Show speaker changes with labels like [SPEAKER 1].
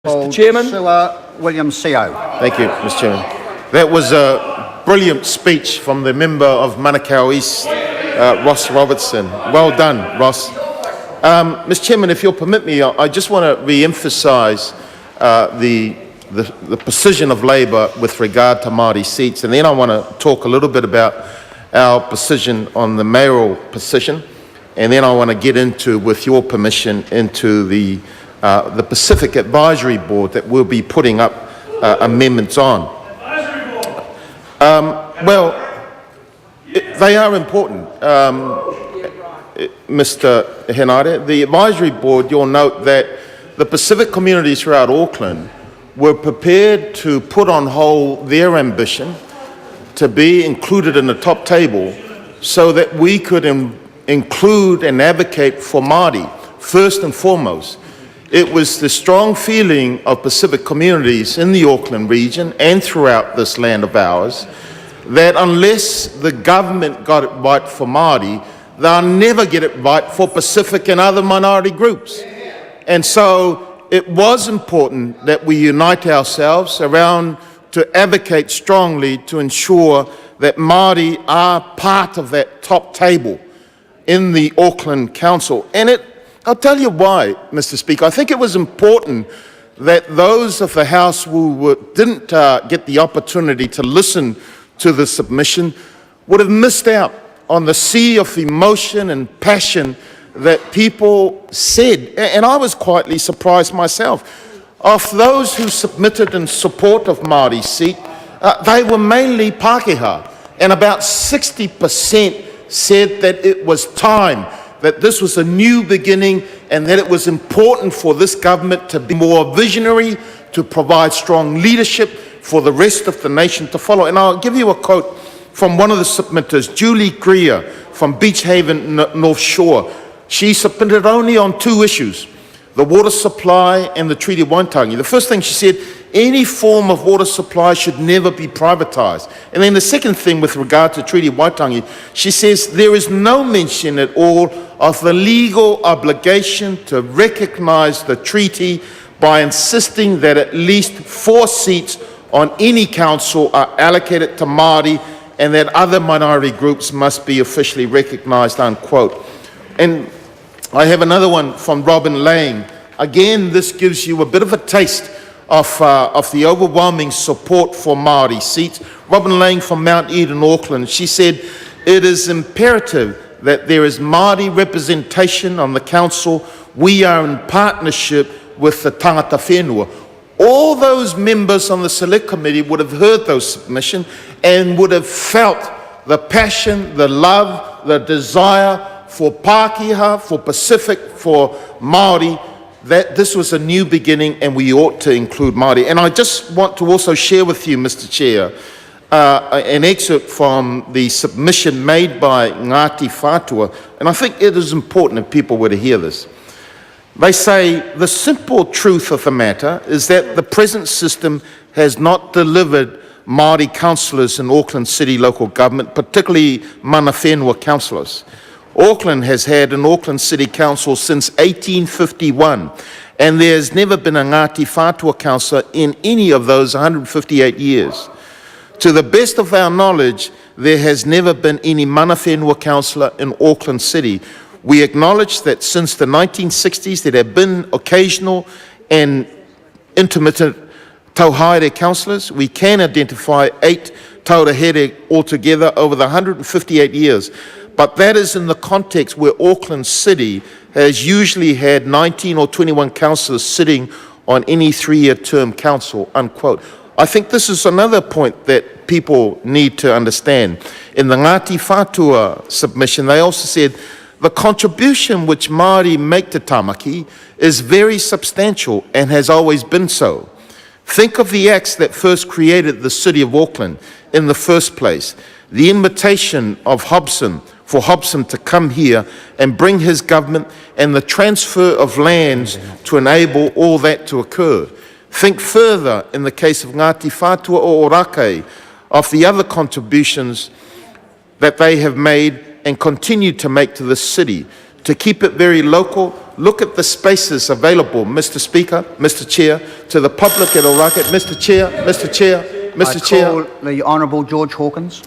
[SPEAKER 1] Mr. Chairman.
[SPEAKER 2] William Seo.
[SPEAKER 3] Thank you, Mr. Chairman. That was a brilliant speech from the member of Manukau East, Ross Robertson. Well done, Ross. Mr. Chairman, if you'll permit me, I just want to re-emphasise the position of Labour with regard to Māori seats, and then I want to talk a little bit about our position on the mayoral position, and then I want to get into, with your permission, into the Pacific Advisory Board that we'll be putting up amendments on. They are important, Mr. Henare. The Advisory Board, you'll note that the Pacific communities throughout Auckland were prepared to put on hold their ambition to be included in the top table so that we could include and advocate for Māori, first and foremost. It was the strong feeling of Pacific communities in the Auckland region and throughout this land of ours that unless the government got it right for Māori, they'll never get it right for Pacific and other minority groups. And so it was important that we unite ourselves around to advocate strongly to ensure that Māori are part of that top table in the Auckland Council. And I'll tell you why, Mr. Speaker. I think it was important that those of the House who didn't get the opportunity to listen to the submission would have missed out on the sea of emotion and passion that people said, and I was quietly surprised myself. Of those who submitted in support of Māori's seat, they were mainly Pākehā, and about 60% said that it was time, that this was a new beginning, and that it was important for this government to be more visionary, to provide strong leadership for the rest of the nation to follow. And I'll give you a quote from one of the submitters, Julie Greer from Beach Haven, North Shore. She submitted only on two issues, the water supply and the Treaty of Waitangi. The first thing she said, any form of water supply should never be privatised. And then the second thing with regard to Treaty of Waitangi, she says there is no mention at all of the legal obligation to recognise the treaty by insisting that at least 4 seats on any council are allocated to Māori and that other minority groups must be officially recognised, unquote. And I have another one from Robin Lang. Again, this gives you a bit of a taste of the overwhelming support for Māori seats. Robin Lang from Mount Eden, Auckland, she said, it is imperative that there is Māori representation on the council. We are in partnership with the tangata whenua. All those members on the select committee would have heard those submissions and would have felt the passion, the love, the desire for Pākehā, for Pacific, for Māori, that this was a new beginning and we ought to include Māori. And I just want to also share with you, Mr. Chair, an excerpt from the submission made by Ngāti Whātua, and I think it is important if people were to hear this. They say, the simple truth of the matter is that the present system has not delivered Māori councillors in Auckland City local government, particularly mana whenua councillors. Auckland has had an Auckland City Council since 1851, and there has never been a Ngāti Whātua councillor in any of those 158 years. To the best of our knowledge, there has never been any mana whenua councillor in Auckland City. We acknowledge that since the 1960s there have been occasional and intermittent tauhaere councillors. We can identify 8 tauhaere altogether over the 158 years. But that is in the context where Auckland City has usually had 19 or 21 councillors sitting on any 3-year term council, unquote. I think this is another point that people need to understand. In the Ngāti Whātua submission, they also said, the contribution which Māori make to Tamaki is very substantial and has always been so. Think of the acts that first created the city of Auckland in the first place. The invitation of Hobson, for Hobson to come here and bring his government, and the transfer of lands to enable all that to occur. Think further in the case of Ngāti Whātua o Ōrākei, of the other contributions that they have made and continue to make to the city, to keep it very local, look at the spaces available, Mr. Speaker, Mr. Chair, to the public at Auckland. Mr. Chair, Mr. Chair, Mr. Chair.
[SPEAKER 1] I call the Honourable George Hawkins.